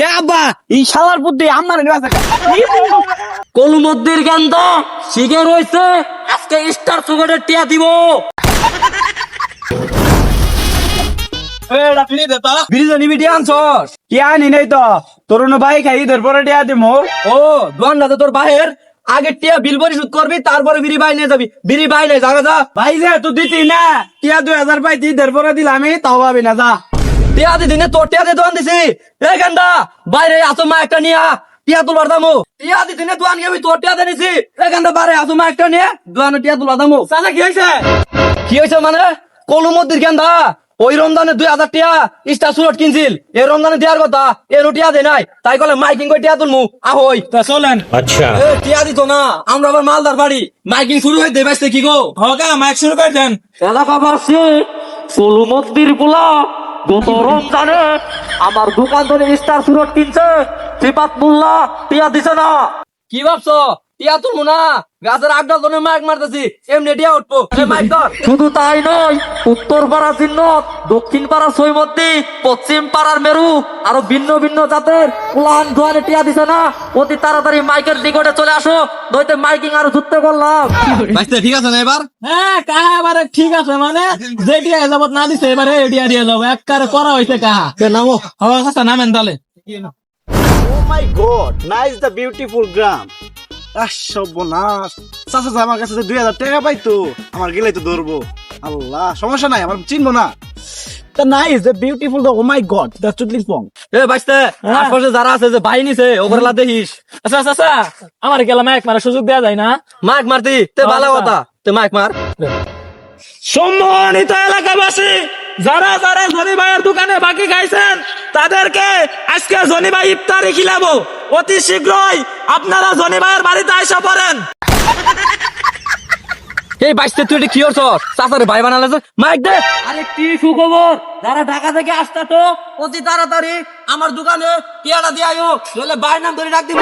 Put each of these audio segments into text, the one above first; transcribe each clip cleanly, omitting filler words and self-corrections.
এ আব্বা এই শালার বুদ্ধি আমার কলুমদ্দির গেন্দ শিখে রয়েছে আজকে স্টার সুগারের টিয়া দিব। বিরিয়ানি বিটি আনছস কি আনি নাই তো তরুণ ভাই খাই ঈদের পরে টিয়া দিমু। ও দোয়ানটা তোর ভাইয়ের আগে টিয়া বিল পরিশোধ করবি, তারপরে বিড়ি বাই নিয়ে যাবি। বিড়ি বাই নাই যাবে যা। ভাই যে তুই দিতি না টিয়া 2000 পাইতি ঈদের পরে দিলাম আমি তাও ভাবি না যা। টিয়া দিদি নে তোর টিয়া দিয়ে দোয়ান দিছি। এই গেন্দা বাইরে আসো মা একটা নিয়া টিয়া তুলবার দামো। টিয়া দিদি নে দোয়ান গেবি তোর টিয়া দিয়ে নিছি। এই গেন্দা বাইরে আসো মা একটা নিয়ে দোয়ানে টিয়া তুলবার দামো। চাচা কি হয়েছে? কি হয়েছে মানে কলুমদ্দির গেন্দা ওই রমজানে 2000 টিয়া স্টার সুরট কিনছিল, এই রমজানে দেওয়ার কথা এর টিয়া দে নাই, তাই কলে মাইকিং করে টিয়া তুলমু আহই। তা চলেন। এ টিয়া দিত না, আমরা আবার মালদার বাড়ি মাইকিং শুরু হয়ে দেবাইছে কি গো। হকা মাইক শুরু করে দেন। এলাকাবাসী কলুমদ্দির পোলা গত রমজানে আমার দোকান ধরে স্টার সুরট কিনছে, সিপাত মোল্লা টিয়া দিছে না। কি ভাবছো টিয়া তুলমু না? গাছের আড্ডা জন্য মাইক মারতেছি, এমনি টিয়া উঠবো। মাইক ধর। শুধু তাই নয়, উত্তর পাড়া চিহ্নত, দক্ষিণ পাড়ার সৈমদ্দি, পশ্চিম পাড়ার মেরু আরো ভিন্ন ভিন্ন জাতের প্লান ধোয়ারে টিয়া দিছে না। অতি তাড়াতাড়ি মাইকের নিকটে চলে আসো, নইতে মাইকিং আরো যুদ্ধ করলাম। ঠিক আছে না এবার? হ্যাঁ কাহা এবারে ঠিক আছে, মানে যে টিয়া যাবত না দিছে এবারে এডিয়া দিয়ে যাবো একবারে করা হয়েছে কাহা। নামো। হওয়া কথা নামেন তাহলে। Oh my God, nice the beautiful গ্রাম। সর্বনাশ, চাচা আমার কাছে 2000 টাকা পাইতো, আমার গেলেই তো ধরবো। আল্লাহ, সমস্যা নাই, আমার চিনবো না। The nice, the beautiful, the oh my God, the চুদলিং পং। এ বাইস্তে আশপাশে যারা আছে যে বাই নিছে ওগুলা দেখিস। আচ্ছা আচ্ছা আচ্ছা, আমার গেলা মাইক মারা সুযোগ দেওয়া যায় না? মাইক মারতি তে ভালো কথা, তে মাইক মার। সম্মানিত এলাকাবাসী, যারা যারা জনি ভাইয়ের দোকানে বাকি খাইছেন তাদেরকে আজকে জনি ভাই ইফতারি খিলাবো। অতি শীঘ্রই আপনারা জনি ভাইয়ের বাড়িতে আইসা পড়েন। এই বাইস্তে তুই এটা কি করছ? চাচারে ভাই বানালে যে মাইক দে। আরে কি সুখবর, যারা ঢাকা থেকে আসতা তো অতি তাড়াতাড়ি আমার দোকানে টিয়াটা দিয়ে আইও, নইলে ভাইয়ের নাম ধরে ডাক দিব।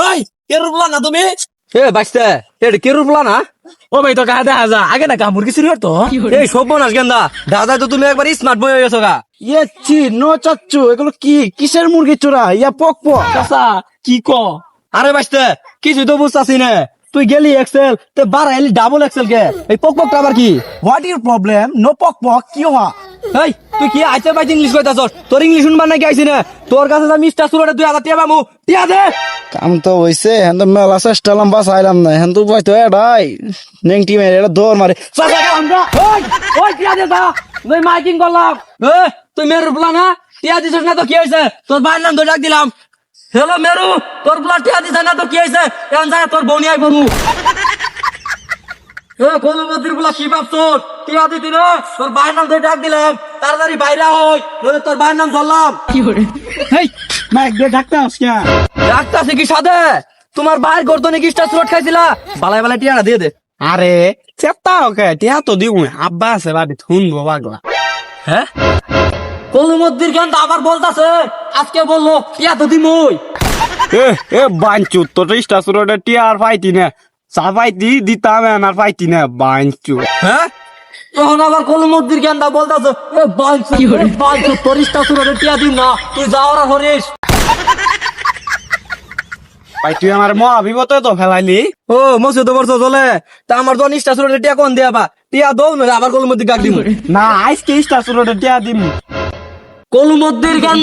ওই কে রুবলা না তুমি? এ বাইস্তে এটা কি রূপলা না? ও ভাই তো কাহা দেখা যা আগে না কাহা মুরগি চুরি করতো। এই সর্বনাশ গেন্দা, দাদা তো তুমি একবার স্মার্ট বই হয়ে গেছো গা। ইয়ে চি নো চাচ্চু, এগুলো কি কিসের মুরগি চোরা? ইয়া পক পক। চাচা কি ক? আরে বাইস্তে কিছু তো বুঝতাছি না, তুই গেলি এক্সেল তে বাড়া এলি ডাবল এক্সেল কে? এই পক পকটা আবার কি? What your problem? নো পক পক কি হওয়া? এই তুই কি আইতে পাইতে ইংলিশ কইতাছস? তোর ইংলিশ শুনবার নাকি আইছি না? তোর কাছে আমি স্টার সুরটে 2000 টাকা পামু, টিয়া দে। কাম তো হইছে, হেন তো মেলা চেষ্টা লম্বা চাইলাম না, হেন তো বইতো এটাই নেংটি মেরে এটা দৌড় মারে। চাচা আমরা ওই ওই টিয়া দে দা, নই মাইকিং করলাম। এ তুই মেরু বলা না, টিয়া দিছস না তো কি হইছে? তোর ভাইয়ের নাম ধরে ডাক দিলাম। হ্যালো মেরু, তোর বলা টিয়া দিছ না তো কি হইছে? এখন যায় তোর বউনি আই বলু। এ কলুমদ্দির বলা কি ভাবছস? টিয়া দিতি না, তোর ভাইয়ের নাম ধরে ডাক দিলাম, তাড়াতাড়ি বাইরে হই, নইলে তোর ভাইয়ের নাম ধরলাম। হেই মাইক দিয়ে ডাকতে আসছে। ডাকতাছে কি সাথে? তোমার ভাইয়ের গর্দনে কি স্টার সুরট খাইছিলা? বালায় বালায় টিয়াটা দিয়ে দে। আরে চেপ্তা ওকে টিয়া তো দিউ, আব্বা আছে বাড়ি শুনবো পাগলা। হ্যাঁ কলুমদ্দির জ্ঞান আবার বলতাছে, আজকে বললো টিয়া তো দিমই। এ এ বাঞ্চু তোর স্টার সুরটে টিয়া আর পাইতি না, চা পাইতি দিতাম আর পাইতি না বাঞ্চু। হ্যাঁ তখন আবার কলুমদ্দির জ্ঞান বলতাছে, এ বাঞ্চু বাঞ্চু তোর স্টার সুরটে টিয়া দিম না, তুই যাওয়ার হরিস। ভাই তুই আমার মহা বিপদে তো ফেলাইলি। ও মসজিদ বলছো চলে তা আমার জন স্টার সুরটে টিয়া কোন দিয়াবা? টিয়া দৌ না আবার কলুমদ্দির গাক দিম। না আজকে স্টার সুরটে টিয়া দিম। কলুমদ্দির জ্ঞান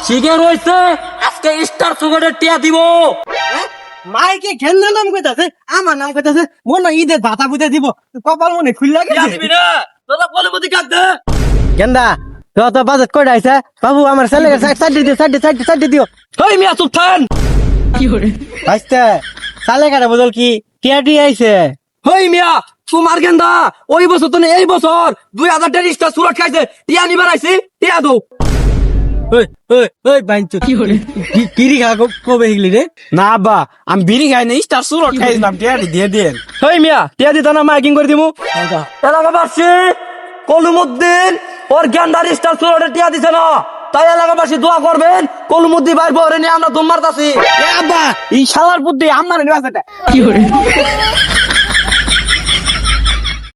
শিখে রয়েছে আজকে স্টার সুরটে টিয়া দিব। মাইকে খেলনা নাম কইতাছে, আমার নাম কইতাছে, মনে ঈদের ভাতা বুঝে দিব, কপাল মনে খুললা টিয়া দিবি না, তোরা কলুমদ্দির গাক দে। গেন্দা তো বাজেট কই আইছে বাবু, আমার ছেলে সাইড দিও, সাইড দিও। হেই মিয়া চুপ থান। আইছে সালে কাটা বদল কি টিয়া টিয়া আইছে। হেই মিয়া তোমার গেন্দা ওই বছর তো না এই বছর 2000 টাকা স্টার সুরট খাইছে, টিয়া নিবার আইছি, টিয়া দো। ওই বাইঞ্চু কি হরে বিড়ি খা কবে হিগলি রে? না আব্বা আমি বিড়ি খাই না, স্টার সুরট খাইছিলাম, টিয়া দিয়ে দেন। হেই মিয়া টিয়া দিত না মাইকিং করে দিমু। এলাকাবাসী কলুমদ্দিন ওর গেন্দার স্টার সুরটে টিয়া দিছে না, তাই এলাকাবাসী দোয়া করবেন কলুমদ্দিন ভাই বরে নিয়ে আমরা দম মারতাছি। আব্বা এই শালার বুদ্ধি আমার কি